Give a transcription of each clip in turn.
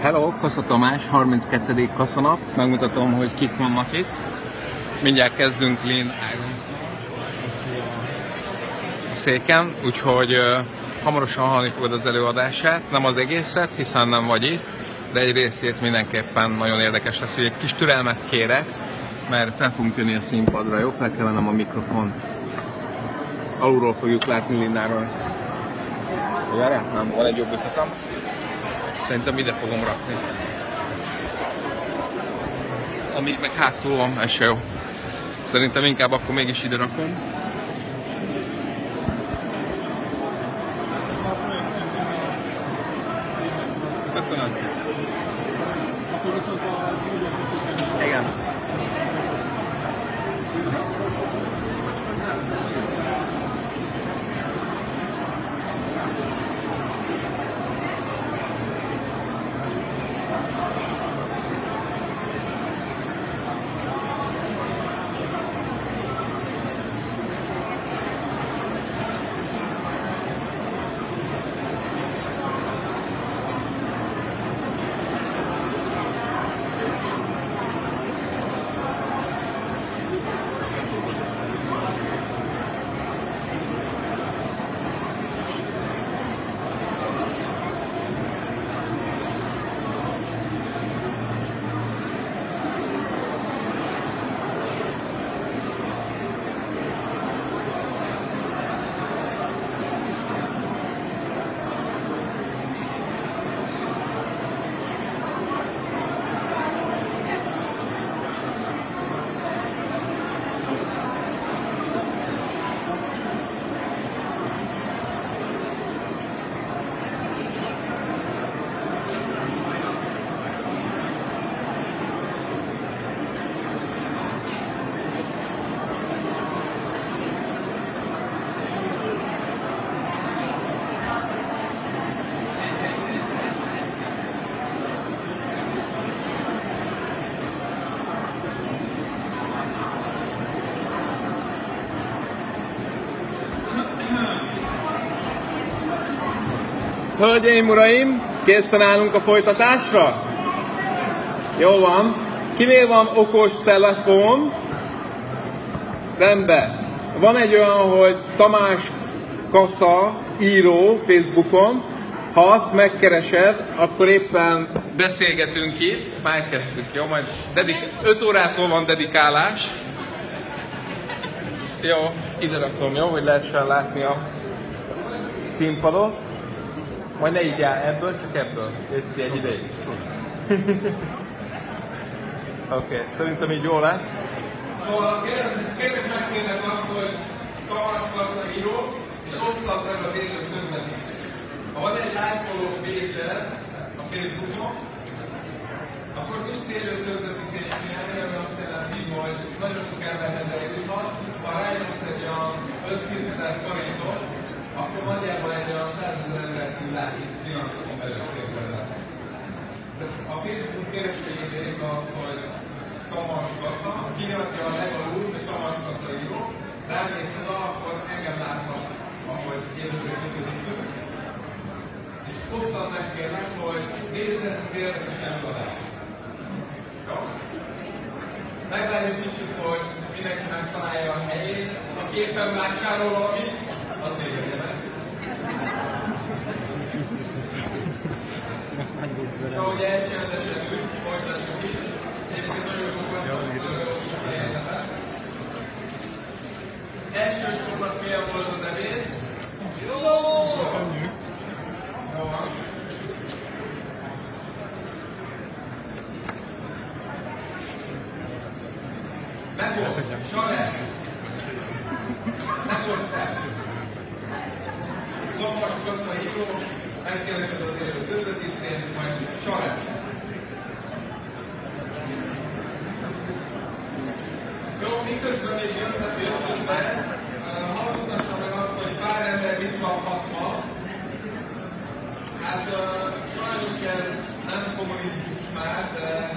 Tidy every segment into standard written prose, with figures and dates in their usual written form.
Hello, Kasza Tamás, 32. kasza-nap. Megmutatom, hogy kik vannak itt. Mindjárt kezdünk Lynn Irons a széken, úgyhogy hamarosan hallani fogod az előadását. Nem az egészet, hiszen nem vagy itt, de egy részét mindenképpen nagyon érdekes lesz. Egy kis türelmet kérek, mert fel fogunk jönni a színpadra, jó? Fel kell vennem a mikrofont. Alulról fogjuk látni Lynn Irons-t. Várjál? Nem, van egy jobb ötletem. Szerintem ide fogom rakni. Amíg meg hátul van, ez se jó. Szerintem inkább akkor mégis ide rakom. Köszönöm. Akkor viszont a... Igen. Hölgyeim, uraim, készen állunk a folytatásra? Jó van. Kinél van okos telefon? Rendben. Van egy olyan, hogy Tamás Kasza író Facebookon. Ha azt megkeresed, akkor éppen beszélgetünk itt. Már kezdtük, jó? Majd 5 órától van dedikálás. Jó, ide rakom, jó? Hogy lehessen látni a színpadot. Majd ne így áll ebből, csak ebből. Légy egy ideig. Oké, szerintem így jó lesz. Szóval kérdés megkérnek azt, hogy Tamás Kasza író, és osztabb meg az élő közvetítést. Ha van egy lájkoló pénzed a Facebookon, akkor tudsz élő közvetítést csinálni, ami azt jelenti, hogy nagyon sok emberhez eljuthat. Ha rájönsz egy olyan 5-10 ezer forintot, akkor nagyjából egy olyan 100 000 embert tud látni pillanatokon belül képzelni. A Facebook keresőjének az, hogy Tamás Kasza, kinyitja a legalul, hogy Tamás Kasza író, rámész oda, akkor engem láthat, ahogy élőben közvetítünk. És hosszan megkérlek, hogy nézd ezt az érdekes előadást. Jó? Megvárjuk kicsit, hogy mindenki megtalálja a helyét, aki éppen vásárol valamit, az még legyen meg. Ahogy elcsendesedünk, folytatjuk is. Egyébként nagyon jó volt a helyzetet. Elsősorban milyen volt az ebéd? Jó! Köszönjük! Jó van. Megosztás! Sarel! Megosztás! Tamás Kasza író, megkeresed az élő közvetítést, majd Sarel. Jó, miközben még jöttünk be, hadd mutassam meg azt, hogy pár ember mit kaphat ma. Hát sajnos ez nem kommunizmus már, de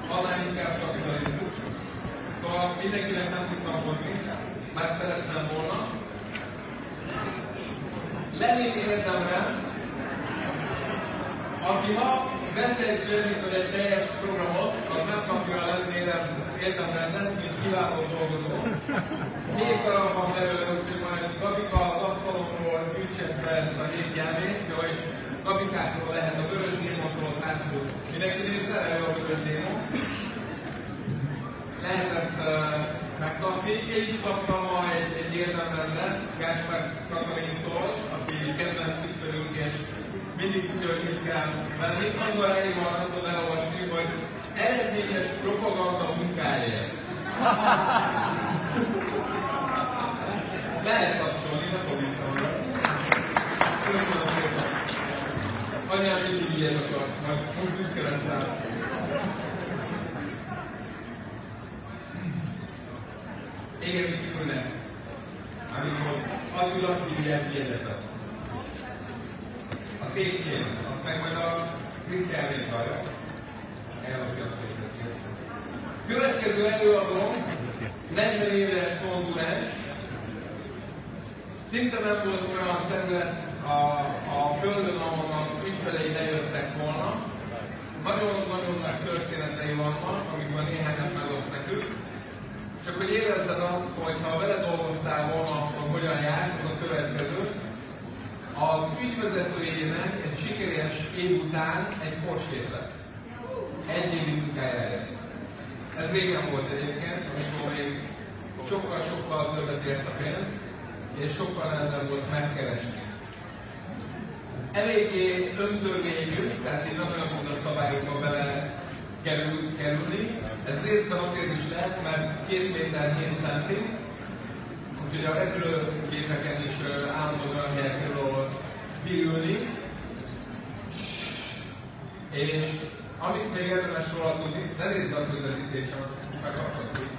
talán inkább kapitalizmus. Szóval mindenkinek nem tudtam hozni, már szerettem volna. Lynn érdemre Aki ma vesz egy Jenny-t vagy egy teljes programot, az nem kapja a Lynn Irons érdemrendet, mint kiváló dolgozó. 7 darab van belőle, úgyhogy majd Gabika az asztalomról ütsen be ezt a 7 jelményt, és Gabikákról lehet a vörös démontról hátul. Mindenki nézze elő a vörös démon. Lehet ezt megkapni. Én is kaptam ma egy érdemrendet Gáspár Katalintól, aki kedvenc ügyfelünk, és mindig tudja, hogy mit kell venni. Annól elég van, nem tudom elolvasni, hogy eredményes propaganda munkáért. Lehet kapcsolni, ne fog vissza. Köszönöm szépen. Anyám mindig ilyet akar, majd most büszke lesz rá. Égezzük ki, hogy nem. Amikor az ül, aki ilyetet lesz. A székjén, azt meg majd a Krisztiánét hallja. Elrakja a széket. Következő előadó, 40 éves konzulens. Szinte nem volt olyan terület a Földön, ahol az ügyfelei ne jöttek volna. Nagyon-nagyon nagy történetei vannak, amikben néhányat megoszt nekünk. Csak hogy érezzed azt, hogy ha vele dolgoztál volna, akkor hogyan jársz, az a következő. Az ügyvezetőjének egy sikeres év után egy Porsche-t lett. Egy évi munkájáért. Ez régen volt egyébként, amikor még sokkal-sokkal többet ért a pénz, és sokkal nehezebb volt megkeresni. Eléggé öntörvényű, tehát így nem olyan tud a szabályokba bele kerülni. Ez részben azért is lehet, mert 2 méter 7 centi, úgyhogy a repülőgépeken is állandóan olyan helyekről, ahol virülni. És amit még érdemes róla tudni, ne nézd a közvetítésem, azt megkaptad, hogy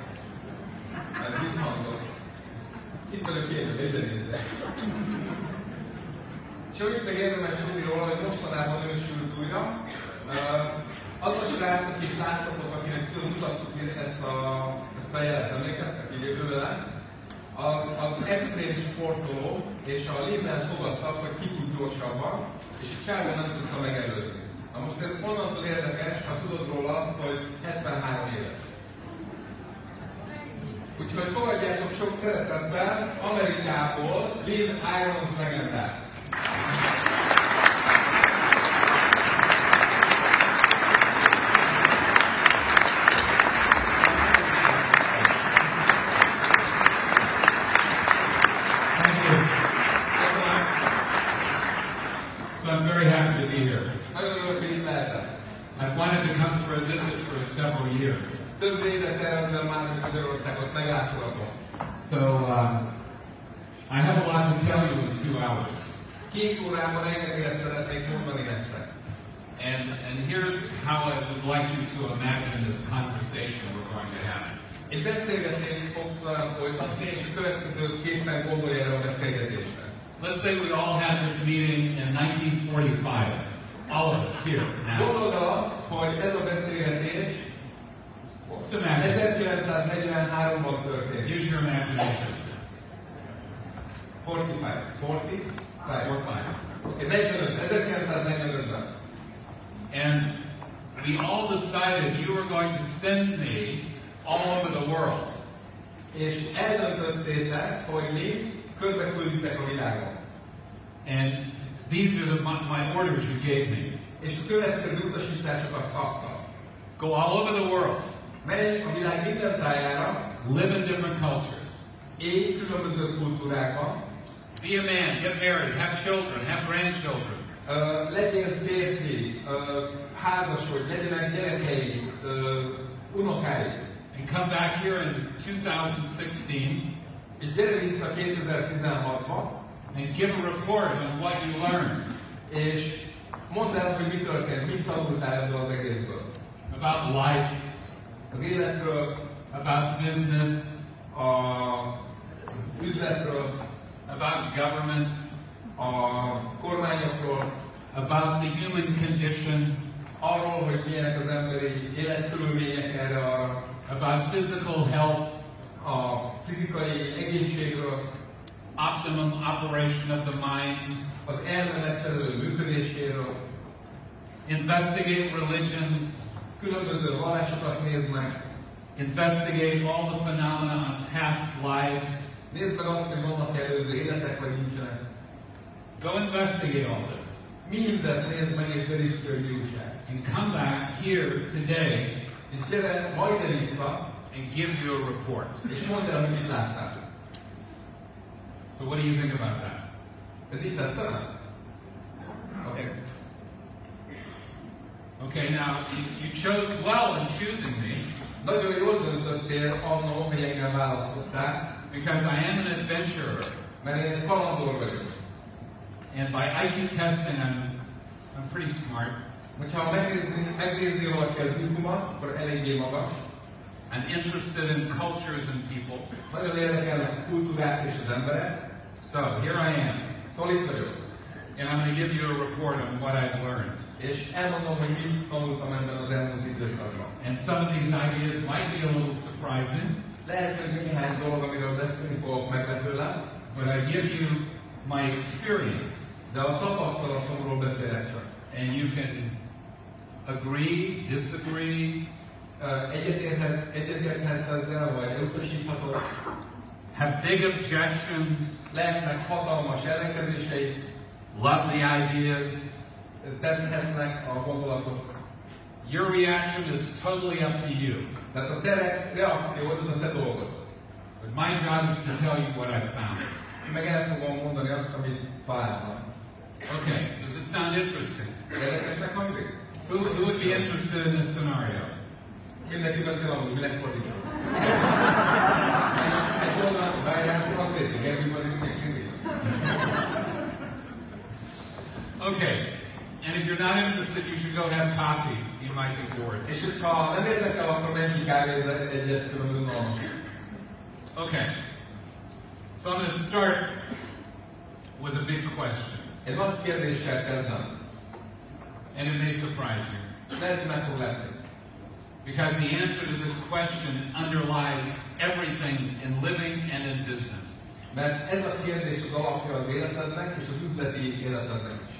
mert visszhangot. Itt vagyok én, hogy egyre nézze. És amit még érdemes tudni róla, hogy mostanában ősült újra. Az a srác, akit láttatok, akinek mutattuk ezt a jelet, emlékeztek, így őle, az extrém sportoló, és a Lynn-nel fogadtak, hogy ki tud gyorsabban, és a csávó nem tudta megelőzni. Na most ez onnantól érdekes, ha tudod róla azt, hogy 73 éves. Úgyhogy fogadjátok sok szeretettel Amerikából Lynn Irons legendát. I've wanted to come for a visit for several years. So I have a lot to tell you in 2 hours. And here's how I would like you to imagine this conversation we're going to have. Egy beszélgetést fogsz velem folytatni, és a következő képen gondolj erre a beszélgetésre. Let's say we all had this meeting in 1945. All of us here now. Gondold azt, hogy ez a beszélgetés 1943-ban történt. Use your imagination. 45. Okay, 1945-ben. And we all decided you were going to send me all over the world. És eldöntöttétek, hogy mi körbekülditek a világon. And these are my orders you gave me. És a következő utasításokat kaptam. Go all over the world. Menj a világ minden tájára. Live in different cultures. Élj különböző kultúrákban. Be a man, get married, have children, have grandchildren. Legyél férfi, házasodj, legyenek gyerekeid, unokáid. And come back here in 2016. És gyere vissza 2016-ba. And give a report on what you learned. És mondd el, hogy mi történt, mit tanultál ebből az egészből. About life. Az életről. About business. A üzletről. About governments. A kormányokról. About the human condition. Arról, hogy milyenek az emberi életkörülmények erre-arra. About physical health. A fizikai egészségről. Optimum operation of the mind. Az elme megfelelő működéséről. Investigate religions. Különböző vallásokat nézd meg. Investigate all the phenomena on past lives. Nézd meg azt, hogy vannak előző életek, vagy nincsenek. Go investigate all this. Mindent nézd meg, és berizd ki, hogy újság. And come back here today És gyere ma ide vissza, and give you a report. és mondd el, hogy mit láttál. So what do you think about that? Ez így tettem? Okay. Okay, now you chose well in choosing me. Nagyon jól döntöttél annól, hogy engem választottál. Because I am an adventurer. Mert én egy kalandor vagyok. And by IQ testing, I'm pretty smart. Hogyha megnézni valaki az IQ-mat, akkor eléggé magas. I'm interested in cultures and people. Nagyon érdekelnek a kultúrák és az emberek. So here I am. Szóval itt vagyok. And I'm going to give you a report on what I've learned. És elmondom, hogy mit tanultam ebben az elmúlt időszakban. And some of these ideas might be a little surprising. Lehet, hogy néhány dolog, amiről beszélni fogok, meglepő lesz. But I give you my experience. De a tapasztalatomról beszélek csak. And you can agree, disagree. Egyetérthetsz ezzel, vagy elutasíthatod. Have big objections. Lehetnek hatalmas ellenkezései. Love the ideas. Tetszhetnek a gondolatok. Your reaction is totally up to you. Tehát a te reakciód, az a te dolgod. But my job is to tell you what I found. Én meg el fogom mondani azt, amit találtam. Okay, does it sound interesting? Érdekesnek hangzik? Who would be interested in this scenario? Mindenki beszél angolul, minek fordítva. Egy oldalon bárját, translating, everybody speaks English. Okay, and if you're not interested, you should go have coffee. You might be bored. És hogyha nem érdekel, akkor menj ki kávézni egyet, különböző unalmas. Okay, so I'm going to start with a big question. Egy nagy kérdéssel kezdem. And it may surprise you. És lehet, hogy meg fog lepni. Because the answer to this question underlies everything in living and in business. Mert ez a kérdés az alapja az életednek és az üzleti életednek is.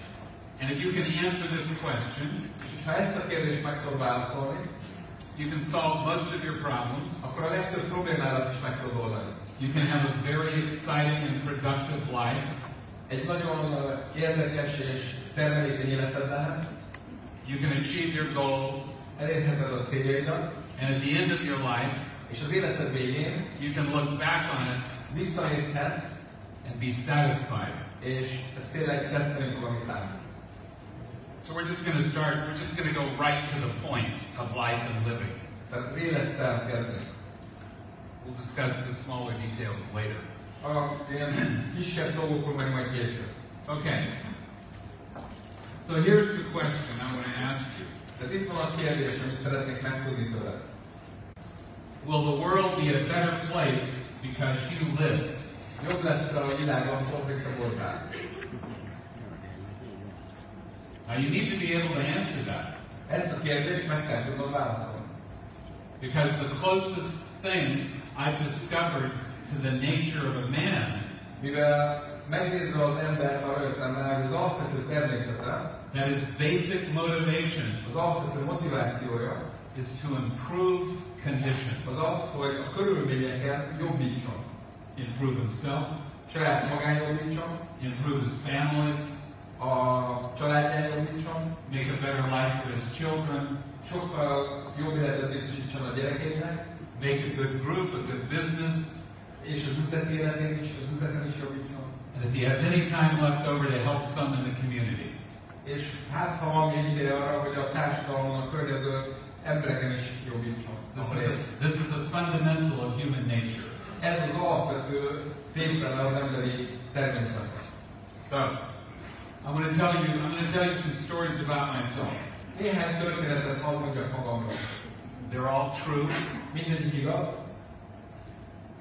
And if you can answer this question, És ha ezt a kérdést meg tudod válaszolni, you can solve most of your problems. akkor a legtöbb problémádat is meg tudod oldani. You can have a very exciting and productive life. Egy nagyon érdekes és termelékeny életed lehet. You can achieve your goals. Elérheted a céljaidat. And at the end of your life, És az életed végén you can look back on it visszanézhet, and be satisfied. és ez tényleg tetszeni fog, amit látsz. So we're just going to start, we're just going to go right to the point of life and living. Tehát az élettel kezdeni. We'll discuss the smaller details later. A ilyen kisebb dolgokról meg majd később. Okay. So here's the question I want to ask you. Tehát itt van a kérdés, amit szeretnék megtudni tőled. Will the world be a better place because you lived? Jobb lesz a világ attól, hogy te voltál. Now you need to be able to answer that. Ezt a kérdést meg kell tudnod válaszolni. Because the closest thing I've discovered to the nature of a man, Mivel megnézve az ember, arra jöttem rá, hogy az alapvető természete, that his basic motivation az alapvető motivációja, is to improve conditions. az az, hogy a körülményeken jobbítson. Improve himself, Saját magán jobbítson, improve his family, a családján jobbítson, make a better life for his children, sokkal jobb életet biztosítson a gyerekeinek, make a good group, a good business, és az üzleti életén is, az üzleten is jobbítson. and if he has any time left over to help some in the community. És hát, ha van még ideje arra, hogy a társadalomon, a környező embereken is jobbítson. This is a fundamental of human nature. Ez az alapvető tétele az emberi természetnek. So, I'm going to tell you some stories about myself. Néhány történetet hadd mondjak magamról. They're all true. Mindegyik igaz.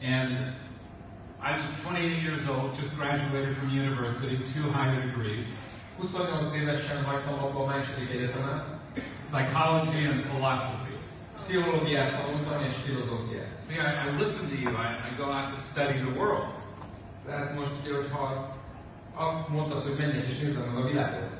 And I was 28 years old, just graduated from university, 2 higher degrees, 28 évesen hagytam abba a második egyetemet. psychology and philosophy. Pszichológiát tanultam és filozófiát. See, I listen to you. I go out to study the world. Tehát most ugye, hogyha azt mondtad, hogy menjek és nézzem meg a világot.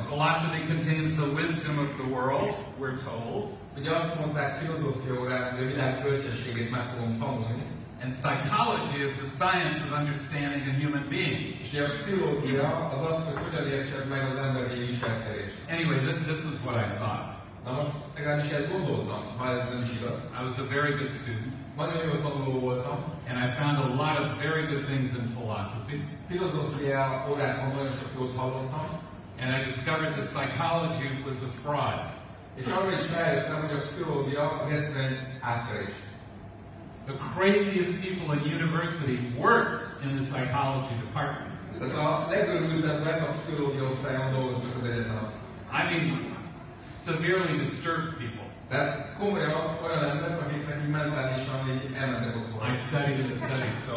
Philosophy contains the wisdom of the world, we're told. Ugye azt mondták filozófia órán, hogy a világ bölcsességét meg fogom tanulni. And psychology is the science of understanding a human being. És ugye a pszichológia az az, hogy hogyan értsed meg az emberi viselkedést. Anyway, this was what I thought. Na most legalábbis ezt gondoltam, ha ez nem is igaz. I was a very good student. Nagyon jó tanuló voltam. And I found a lot of very good things in philosophy. Filozófia órákon nagyon sok jót hallottam. And I discovered that psychology was a fraud. És arra is rájöttem, hogy a pszichológia az egyszerűen egy átverés. The craziest people in university worked in the psychology department. Tehát a legőrültebbek a pszichológia osztályon dolgoztak az egyetemen. I mean, severely disturbed people. Tehát komolyan olyan emberek, akiknek így mentálisan így elmentek otthon. I studied and studied, so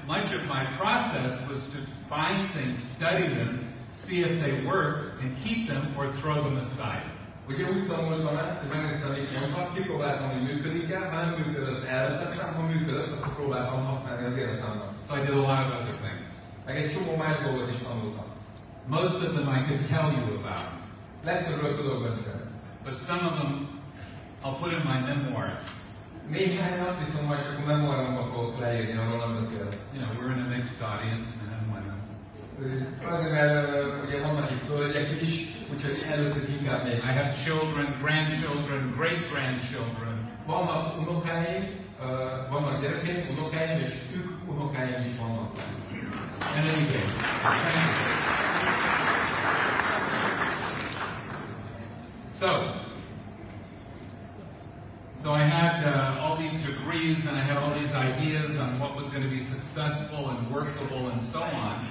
much of my process was to find things, study them, see if they worked, and keep them or throw them aside. Ugye úgy tanultam ezt, hogy megnéztem, mit mondtak, kipróbáltam, hogy működik-e, ha nem működött, elvetettem, ha működött, akkor próbáltam használni az életemben. So I did a lot of other things. Meg egy csomó más dolgot is tanultam. Most of them I could tell you about. Legtöbbről tudok beszélni. But some of them I'll put in my memoirs. Néhányat viszont majd csak a memoáromba fogok leírni, arról nem beszélek. You know, we're in a mixed audience, men and women. Azért, mert ugye vannak itt hölgyek is, úgyhogy először inkább még. I have children, grandchildren, great-grandchildren. Vannak unokáim, vannak gyerekeim, unokáim, és ők unokáim is vannak. And anyway, So I had all these degrees and I had all these ideas on what was going to be successful and workable and so on.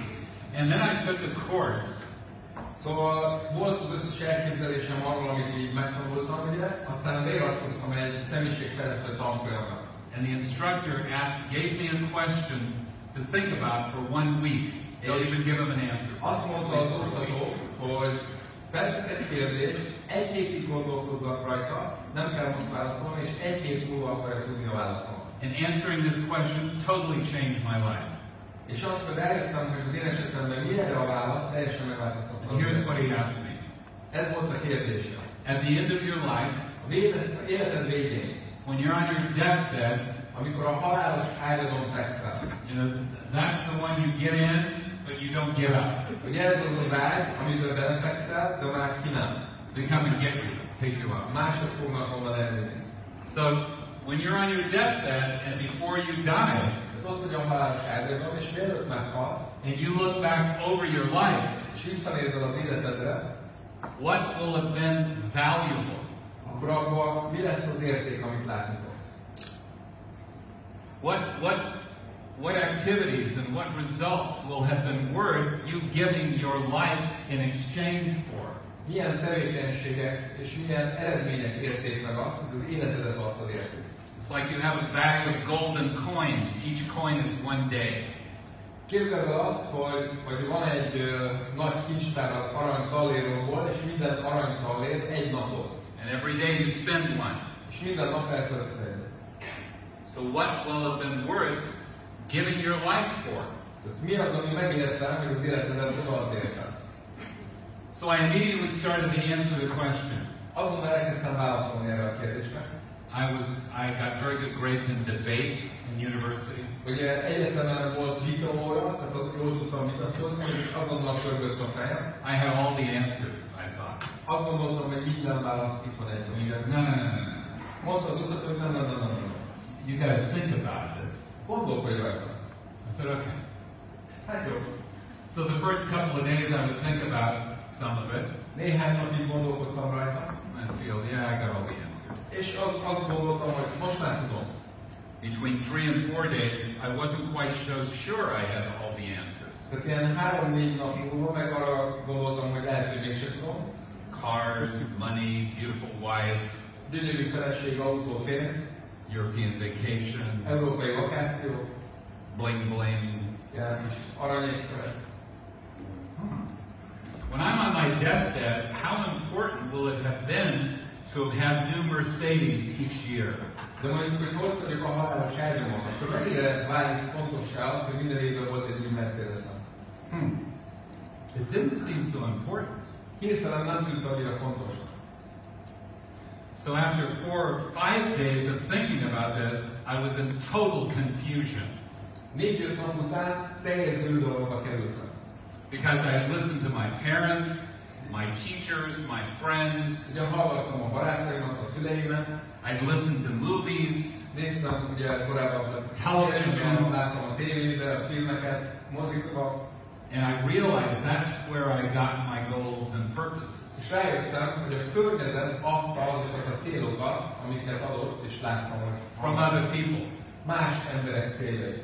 And then I took a course. Szóval volt az összes elképzelésem arról, amit így megtanultam, ugye? Aztán beiratkoztam egy személyiségfejlesztő tanfolyamra. And the instructor gave me a question to think about for 1 week. Don't even give him an answer. Azt mondta az oktató, hogy feltesz egy kérdést, 1 hétig gondolkozzak rajta, nem kell most válaszolni, és 1 hét múlva akarja tudni a válaszolni. And answering this question totally changed my life. És azt, hogy rájöttem, hogy az én esetemben mi erre a válasz, teljesen megváltoztatta. Here's what he asked me. Ez volt a kérdése. At the end of your life, életed végén, when you're on your deathbed, amikor a halálos ágyadon fekszel, you know, that's the one you get in, but you don't get up. Ugye ez az ágy, amiben belefekszel, de már ki nem. They come and get you, take you up. Mások fognak onnan elvinni. So, when you're on your deathbed and before you die, ott vagy a halálos ágyadon, és mielőtt meghalsz, and you look back over your life, és visszanézel az életedre, what will have been valuable? Akkor abban mi lesz az érték, amit látni fogsz? What activities and what results will have been worth you giving your life in exchange for? Milyen tevékenységek és milyen eredmények érték meg azt, hogy az életedet adtad érték? It's like you have a bag of golden coins. Each coin is 1 day. Képzeld el azt, hogy van egy nagy kincstár aranytallérokból, és minden aranytallér 1 napot. And every day you spend one. És minden nap elköltesz egyet. So what will have been worth giving your life for? Tehát mi az, ami megérte, hogy az életedet odaad érte? So I immediately started to answer the question. Azonnal elkezdtem válaszolni erre a kérdésre. I got very good grades in debate in university. Ugye egyetemen volt vitaóra, tehát jól tudtam vitatkozni, és azonnal pörgött a fejem. I had all the answers, I thought. Azt gondoltam, hogy minden választ itt van egyben. No. Mondta az utat, hogy nem. You got to think about this. Gondolkodj rajta. I said, okay. Hát jó. So the first couple of days I would think about some of it. Néhány napig gondolkodtam rajta. And feel, yeah, I got all the answers. És azt gondoltam, hogy most már tudom. Between 3 and 4 days, I wasn't quite so sure I had all the answers. Tehát ilyen 3-4 nap múlva meg arra gondoltam, hogy lehet, hogy mégsem tudom. Cars, money, beautiful wife, Gyönyörű feleség, autó, pénz, European vacation, európai vakáció, bling bling. és aranyékszere. When I'm on my deathbed, how important will it have been to have had new Mercedes each year? De mondjuk, hogy ott vagyok a halálos ágyamon, akkor mennyire válik fontossá az, hogy minden évben volt egy új megtérezem? It didn't seem so important. Hirtelen nem tűnt annyira fontos. So after 4 or 5 days of thinking about this, I was in total confusion. 4-5 nap után teljes zűrzavarba kerültem. Because I had listened to my parents, my teachers, my friends. Ugye hallgattam a barátaimat, a szüleimet. I'd listened to movies. Néztem ugye korábban a television, láttam a tévében, a filmeket, mozikba. And I realized that's where I got my goals and purposes. És rájöttem, hogy a környezet adta azokat a célokat, amiket adott, és láttam, hogy from other people. Más emberek céljai.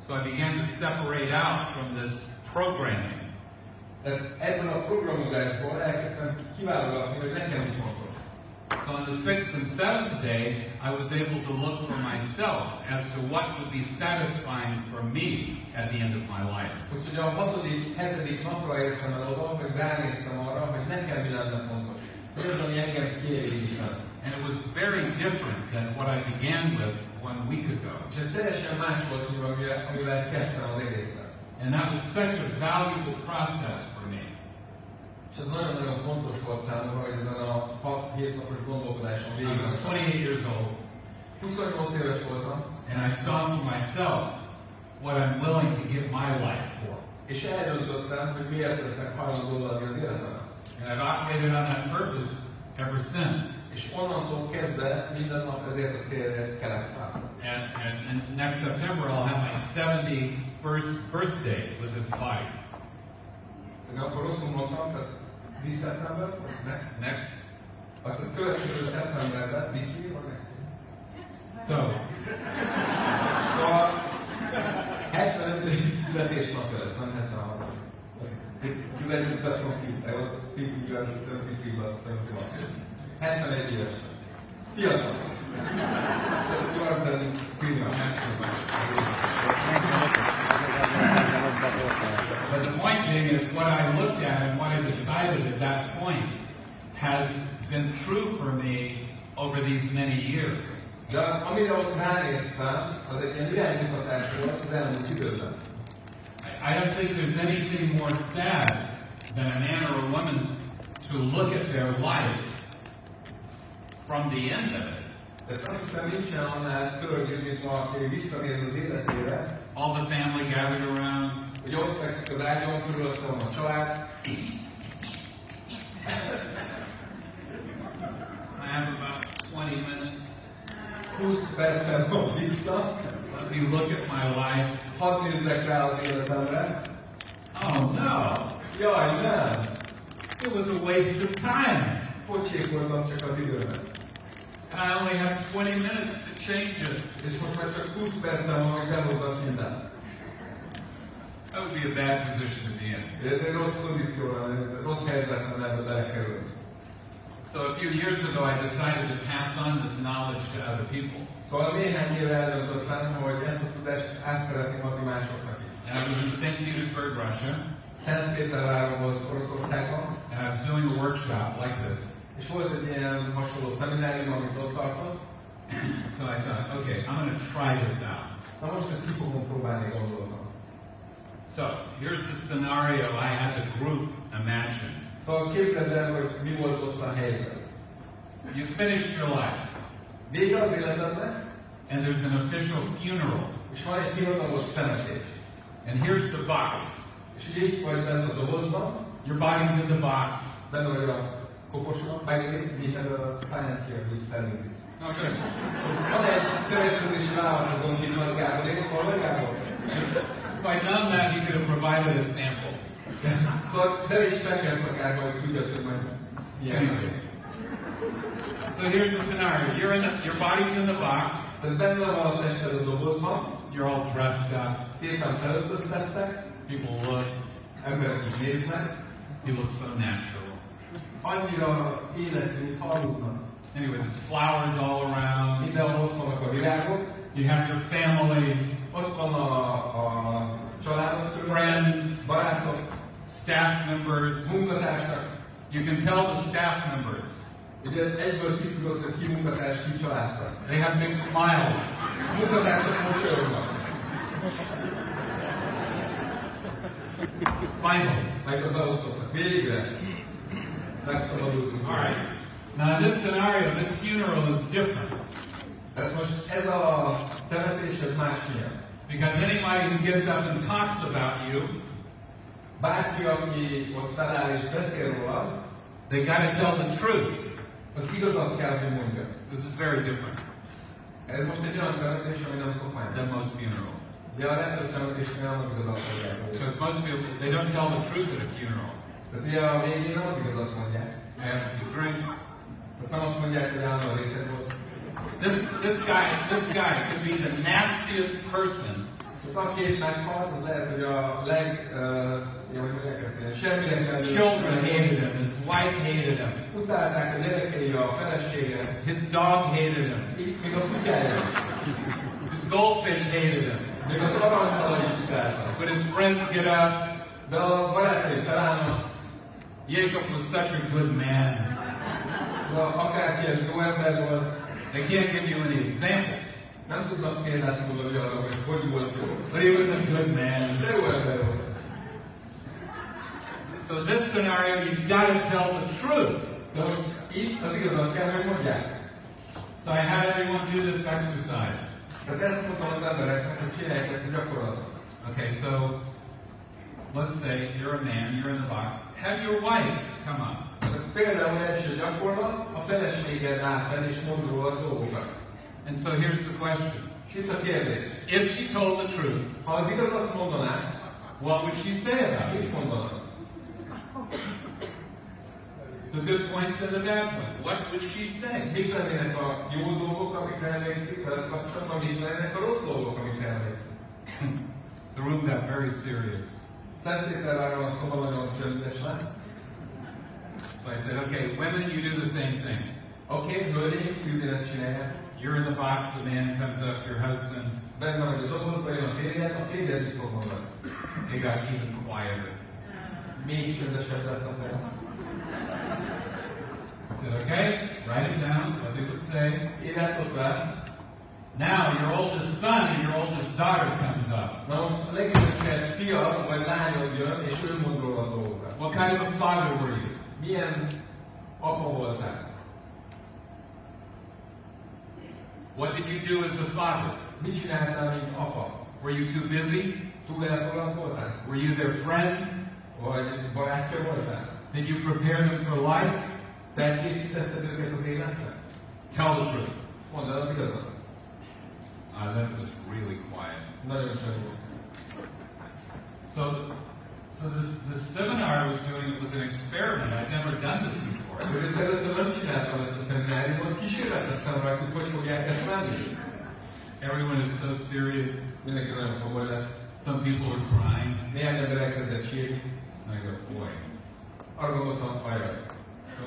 So I began to separate out from this programming. Tehát ebből a programozásból elkezdtem kiválogatni, hogy nekem mi fontos. So on the 6th and 7th day, I was able to look for myself as to what would be satisfying for me at the end of my life. Úgyhogy a 6., 7. napra értem el oda, hogy ránéztem arra, hogy nekem mi lenne fontos. Hogy az, ami engem kielégítene. And it was very different than what I began with 1 week ago. És ez teljesen más volt, amivel kezdtem az egészet. And that was such a valuable process for me. És ez nagyon-nagyon fontos volt számomra, hogy ezen a 6-7 napos gondolkodáson végül. I was 28 years old. 28 éves voltam. And I saw for myself what I'm willing to give my life for. És eldöntöttem, hogy miért leszek hajlandó adni az életemet. And I've operated on that purpose ever since. És onnantól kezdve minden nap ezért a célért kellett állni. And next September I'll have my 71st birthday with this body. De akkor rosszul mondtam, tehát this September? Next. A következő szeptemberben, this year or next year? So. Szóval 75. születésnapja lesz, nem 73. You legend that confused. I was thinking you are 73, but 71. 71 éves. Fiatal. You are the still But the point being is what I looked at and what I decided at that point has been true for me over these many years. De amire ott ránéztem, az egy ilyen iránymutatás volt az elmúlt időben. I don't think there's anything more sad than a man or a woman to look at their life from the end of it. Tehát azt hiszem nincsen annál szörnyűbb, mint valaki visszanéz az életére. All the family gathered around. Hogy ott fekszik az ágyon, körülöttem a család. I have about 20 minutes. 20 percen van vissza. Let me look at my life. Hadd nézzek rá az életemre. Oh no! Jaj, nem! It was a waste of time. Pocsékoltam csak az időmet. And I only have 20 minutes to change it. És most már csak 20 percen van, hogy behozzak mindent. That would be a bad position to be in. Ez egy rossz pozícióra, rossz helyzetben ebbe belekerülni. So a few years ago I decided to pass on this knowledge to other people. Szóval néhány éve eldöntöttem, hogy ezt a tudást át szeretném adni másoknak is. And I was in St. Petersburg, Russia. Szentpéterváron volt Oroszországban. And I was doing a workshop like this. És volt egy ilyen hasonló szeminárium, amit ott tartott. So I thought, okay, I'm going to try this out. Na most ezt ki fogom próbálni, gondoltam. So here's the scenario I had the group imagine. Szóval képzeld el, hogy mi volt ott a helyzet. You finished your life. Vége az életednek. And there's an official funeral. És van egy hivatalos temetés. And here's the box. És ugye itt vagy bent a dobozban. Your body's in the box. Benne vagy a koposban. By the way, we have a finance here who is selling this. Oh, good. Van egy következési vállalkozónk itt nagy Gábor. Én hol Gábor? If I'd known that, he could have provided a sample. Szóval de is meg kell szakálni, hogy tudjad, hogy majd milyen. So here's the scenario. Your body's in the box. Tehát benne van a tested a dobozban. You're all dressed up. Szépen felöltöztettek. People look. Emberek így néznek. You look so natural. Annyira életű, mint haluknak. Anyway, there's flowers all around. Mindenhol ott vannak a virágok. You have your family. Ott van a családok, friends, barátok, staff members. munkatársak. You can tell the staff members. Ugye egyből kiszúrott, hogy ki munkatárs, ki családtag. They have big smiles. Munkatársak mosolyognak. Finally. Meg beosztottak. Végre. Megszabadultunk. All right. Now in this scenario, this funeral is different. Tehát most ez a temetés, ez másmilyen. Because anybody who gets up and talks about you, Bárki, aki ott feláll és beszél róla, they got to tell the truth. az igazat kell, hogy mondja. This is very different Ez most egy olyan temetés, ami nem szokványos. than most funerals. Ugye a legtöbb temetésnél nem az igazat mondják. Because most people, they don't tell the truth at a funeral. Tehát ugye a végén nem az igazat mondják. They have a few drinks. Tehát nem azt mondják, hogy állandóan részed volt. This guy could be the nastiest person. Aki épp meghalt, az lehet, hogy a semmire kellő. Children hated him. His wife hated him. Utálták a gyerekei, a felesége. His dog hated him. Itt még a kutyája. His goldfish hated him. Még az aranyhalal is utáltak. But his friends get up. De a barátai felállnak. Jacob was such a good man. De akárki ez jó ember volt. They can't give you any examples. Nem tudnak példát mondani arra, hogy volt jó. But he was a good man. De jó ember volt. So this scenario, you've got to tell the truth. De most itt az igazat kell, hogy mondják. So I had everyone do this exercise. Tehát ezt mondtam az embereknek, hogy csinálják ezt a gyakorlatot. Okay, so let's say you're a man, you're in the box. Have your wife come up. Például első gyakorlat, a feleséged áll fel és mond róla dolgokat. And so here's the question. És itt a kérdés. If she told the truth, Ha az igazat mondaná, what would she say about it? mit mondanak? The good points and the bad points. What would she say? Mik lennének a jó dolgok, amikre emlékszik, veled kapcsolatban, mik lennének a rossz dolgok, amikre emlékszik? The room got very serious. Szenttételváron a szoba nagyon csöndes lett. So I said, okay, women, you do the same thing. Oké, hölgyeim, ugyanezt csinálják. You're in the box, the man comes up, your husband. Benne vagy a dobozba, jön a férjed mit fog mondani. They got even quieter. Még csöndesebb lett a fel. I said, okay, write it down, what they would say. Írjátok rá. Now your oldest son and your oldest daughter comes up. Na most a legidősebb fia vagy lányod jön, és ő mond róla a dolgokat. What kind of a father were you? Milyen apa voltál? What did you do as a father? Mit csináltál, mint apa? Were you too busy? Túl elfoglalt voltál? Were you their friend? Vagy barátja voltál? Did you prepare them for life? Felkészítetted őket az életre? Tell the truth. Mondd el az igazat. That was really quiet. Nagyon csönd. So this seminar was an experiment. I'd never done this before. Előtte nem csináltam ezt a szemináriumot, kísérleteztem rajtuk, hogy fogják ezt menni. Everyone is so serious. Mindenki nagyon komoly lett. Some people are crying. Néhány ember elkezdett sírni. And I go, boy. Arra gondoltam, ajaj. So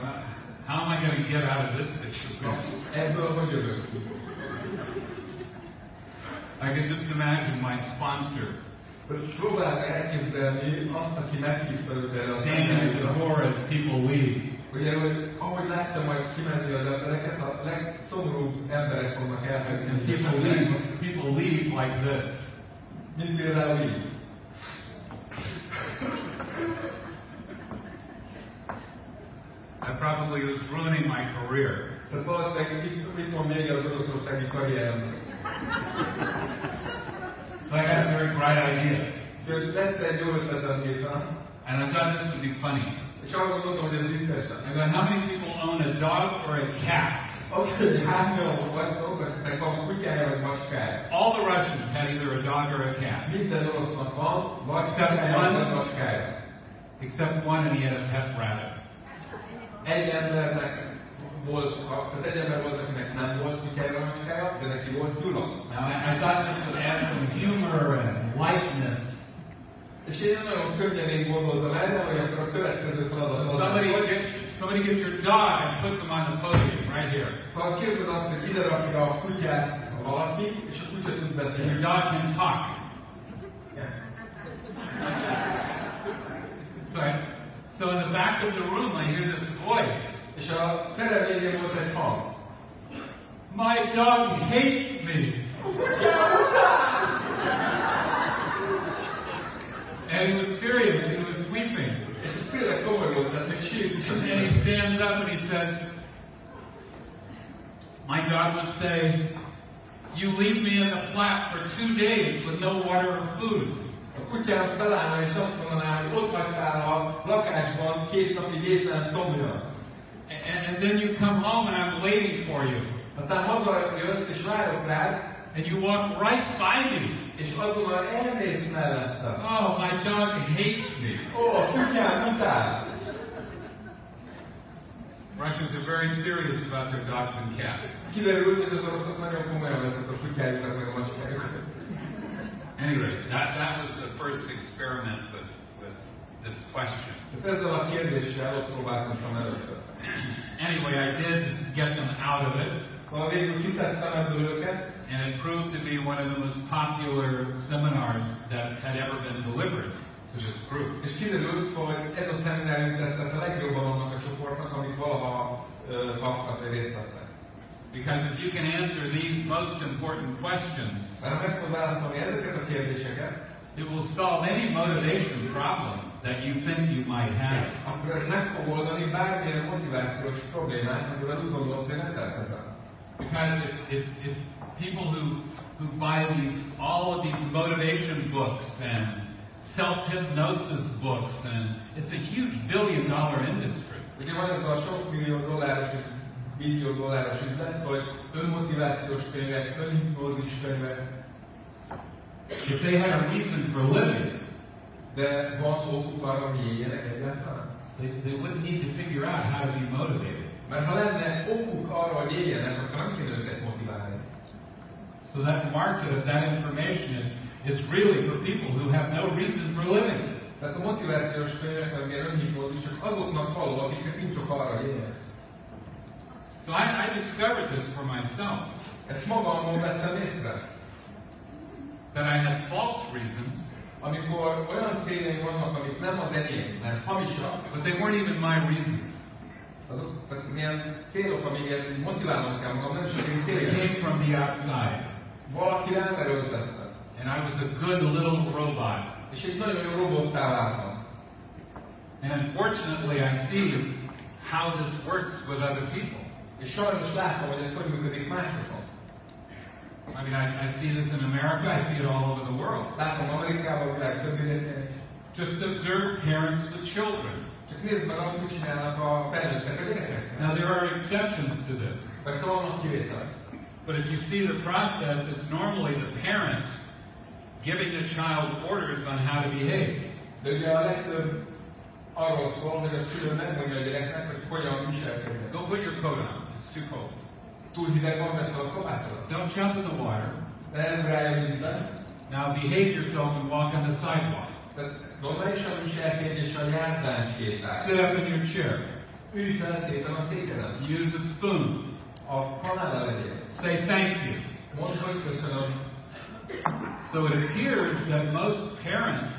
how am I going to get out of this situation? Ebből hogy jövök ki? I could just imagine my sponsor Próbálták elképzelni azt, aki meghívta őt erre a standing at the door as people leave. Ugye, hogy ahogy láttam majd kimenni az embereket, a legszomorúbb emberek fognak elhagyni. People leave like this. Mint például így. I probably was ruining my career. Tehát valószínűleg itt van még az oroszországi karrieremnek. So I had a very bright idea. Úgyhogy lett egy jó ötletem hétfőn. And I thought this would be funny. És arra gondoltam, hogy ez vicces lesz. I go, how many people own a dog or a cat? Oké, hányan vagytok, akiknek van kutyája vagy macskája? All the Russians had either a dog or a cat. Minden orosznak van, vagy kutyája vagy macskája. Except one, and he had a pet rabbit. Egy embernek volt, tehát egy ember volt, akinek nem volt kutyája vagy macskája, de neki volt gyula. Now I thought this would add some humor and lightness. És én nagyon könnyen gondoltam erre, hogy akkor a következő feladat So somebody gets your dog and puts him on the podium right here. Szóval képzeld azt, hogy ide rakja a kutyát valaki, és a kutya tud And your beszélni. dog can talk. Yeah. So in the back of the room, I hear this voice. És a terem végén volt egy hang. My dog hates me. And he was serious, he was weeping. És ez tényleg komoly volt, tehát még sírt is. And he stands up and he says, my dog would say, you leave me in the flat for 2 days with no water or food. A kutyám felállna és azt mondaná, hogy ott hagytál a lakásban 2 napig étlen szomja. And then you come home and I'm waiting for you. Aztán hazajössz és várok rád. And you walk right by me. És azonnal elmész mellettem. Oh, my dog hates me. A kutyám utál. Russians are very serious about their dogs and cats. Kiderült, hogy az oroszok nagyon komolyan veszik a kutyájukat, meg a macskájukat. Anyway, that was the first experiment with this question. Ezzel a kérdéssel ott próbálkoztam először. Anyway, I did get them out of it. Szóval végül kiszedtem ebből őket. And it proved to be one of the most popular seminars that had ever been delivered to this group. És kiderült, hogy ez a szeminárium tetszett a legjobban annak a csoportnak, amit valaha kaptak, vagy részt vettek. Because if you can answer these most important questions, mert ha meg tudod válaszolni ezeket a kérdéseket, it will solve any motivation problem that you think you might have. Akkor ez meg fog oldani bármilyen motivációs problémát, amivel úgy gondolod, hogy rendelkezel. Because if people who buy all of these motivation books and self-hypnosis books, and it's a huge billion-dollar industry. Ugye van ez a sok millió dolláros, billió dolláros üzlet, hogy önmotivációs könyvek, önhipnózis könyvek. If they had a reason for living, de van okuk arra, hogy éljenek egyáltalán? They wouldn't need to figure out how to be motivated. Mert ha lenne okuk arra, hogy éljenek, akkor nem kéne őket motiválni. So that market of that information is really for people who have no reason for living. Tehát a motivációs könyvek, az ilyen önhipnózis csak azoknak való, akiknek nincs ok arra, hogy éljenek. So I discovered this for myself. Ezt magamon vettem észre. That I had false reasons. Amikor olyan céljaim vannak, amik nem az enyém, mert hamisak. But they weren't even my reasons. Azok, tehát ilyen célok, amiket motiválnom kell magam, nem csak én céljaim. They came from the outside. Valaki rám erőltette. And I was a good little robot. És egy nagyon jó robottá váltam. And unfortunately I see how this works with other people. És sajnos látom, hogy ez hogy működik másokon. I mean, I see this in America, I see it all over the world. Látom Amerikában, a világ többi részén. Just observe parents with children. Csak nézd meg azt, hogy csinálnak a felnőttek a gyerekekkel. Now there are exceptions to this. Persze vannak kivételek. But if you see the process, it's normally the parent giving the child orders on how to behave. De ugye a legtöbb arról szól, hogy a szülő megmondja a gyereknek, hogy hogyan viselkedjen. Go put your coat on. It's too cold. Túl hideg van, vedd fel a kabátodat. Don't jump in the water. Nem ráj a vízbe. Now behave yourself and walk on the sidewalk. Tehát normálisan viselkedj és a járdán sétálj. Sit up in your chair. Ülj fel szépen a székeden. Use a spoon. A kanállal legyél. Say thank you. Mondd, hogy köszönöm. So it appears that most parents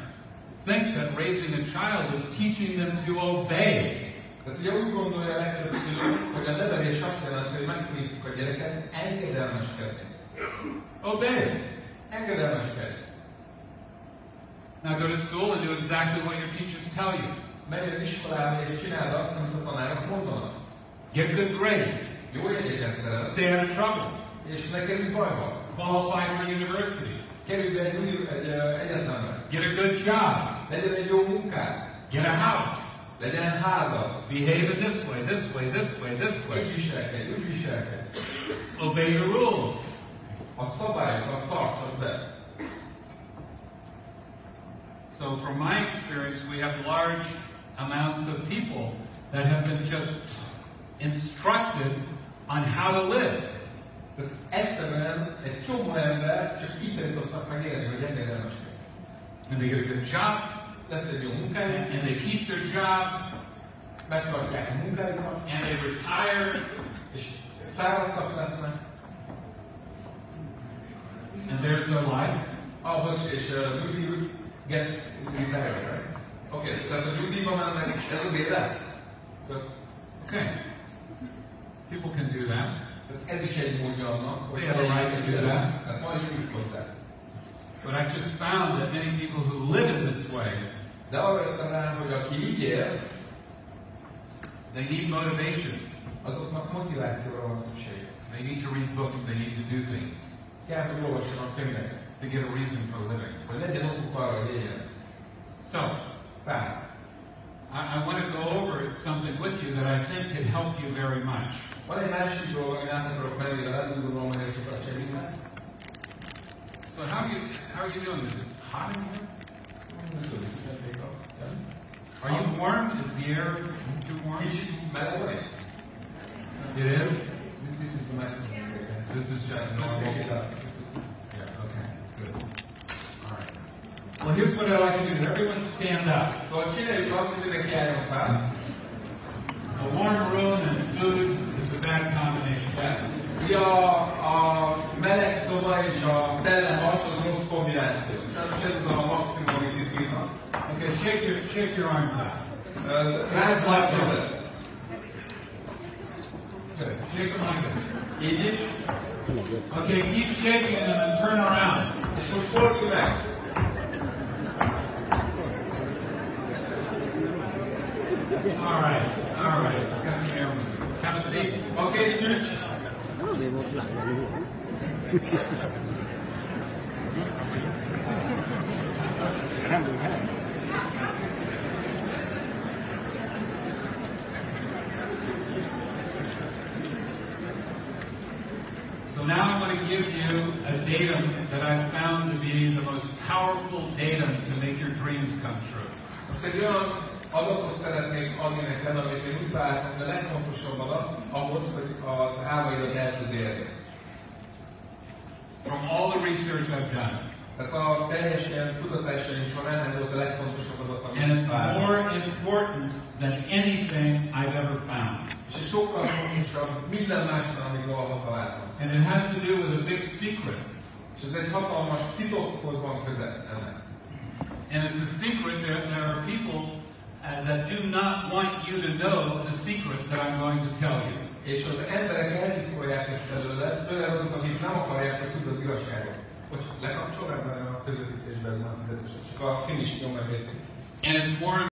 think that raising a child is teaching them to obey. Tehát ugye úgy gondolja a legtöbb szülő, hogy a nevelés azt jelenti, hogy megtanítjuk a gyereket engedelmeskedni. Obey. Engedelmeskedni. Now go to school and do exactly what your teachers tell you. Menj az iskolába és csináld azt, amit a tanárok mondanak. Get good grades. Jó jegyeket szerez. Stay out of trouble. És ne kerülj bajba. Qualify for university. Kerülj be egy egyetemre. Get a good job. Legyen egy jó munkád. Get a house. Legyen házad. Behave in this way, this way, this way, this way. Úgy viselkedj, úgy viselkedj. Obey the rules. A szabályokat tartsad be. So from my experience, we have large amounts of people that have been just instructed on how to live. Tehát egyszerűen egy csomó ember csak így tanítottak meg élni, hogy engedelmeskedj. And they get a good job. Lesz egy jó munkájuk. And they keep their job. Megtartják a munkájukat. And they retire. És fáradtak lesznek. And there's their life. Ahogy és nyugdíj, get retired, right? Oké, tehát a nyugdíjba mennek, és ez az élet? Okay. Ez is egy módja annak, hogy They have a right to do that. Tehát van joguk hozzá. But I just found that many people who live in this way, De arra jöttem rá, hogy aki így él, they need motivation. azoknak motivációra van szükség. They need to read books, they need to do things Kell, hogy olvassanak könyveket, to get a reason for living. hogy legyen okuk arra, hogy éljenek. So, I want to go over something with you that I think could help you very much. Van egy másik dolog, amit át akarok menni veled, úgy gondolom, hogy ez sokat segítene. So how are you doing? Is it hot in here? Are you warm? Is the air too warm? Kicsit meleg vagy? It is? This is the maximum. This is just normal? Yeah, okay, good. All right. Well, here's what I like to do. Everyone stand up. Szóval csináljuk azt, hogy mindenki álljon fel. A warm room and food is a bad combination. Ugye a meleg szoba és a tele vas az rossz kombináció. Sajnos ez a maximum, amit itt írnak. Okay, shake your arms out. Rázd már kezed. Good. Shake them like this. Így is. Okay, keep shaking them and turn around. És most fordulj meg. All right. Got some air moving. Have a seat. Okay, church. So now I'm going to give you a datum that I found to be the most powerful datum to make your dreams come true. Most egy olyan adatot szeretnék adni neked, amit én úgy találtam, hogy a legfontosabb adat ahhoz, hogy az álmaidat el tud érni. From all the research I've done. Tehát a teljes ilyen kutatásaim során ez volt a legfontosabb adat, amit And it's találtam. more important than anything I've ever found. És ez sokkal fontosabb minden másnál, amit valaha találtam. And it has to do with a big secret. És ez egy hatalmas titokhoz van köze ennek. And it's a secret. There are people that do not want you to know the secret that I'm going to tell you. És az emberek eltitkolják ezt előle, főleg azok, akik nem akarják, hogy tud az igazságot. Hogy lekapcsol ebben a közvetítésben, ez már fizetős. Csak a finish nyom meg. And it's more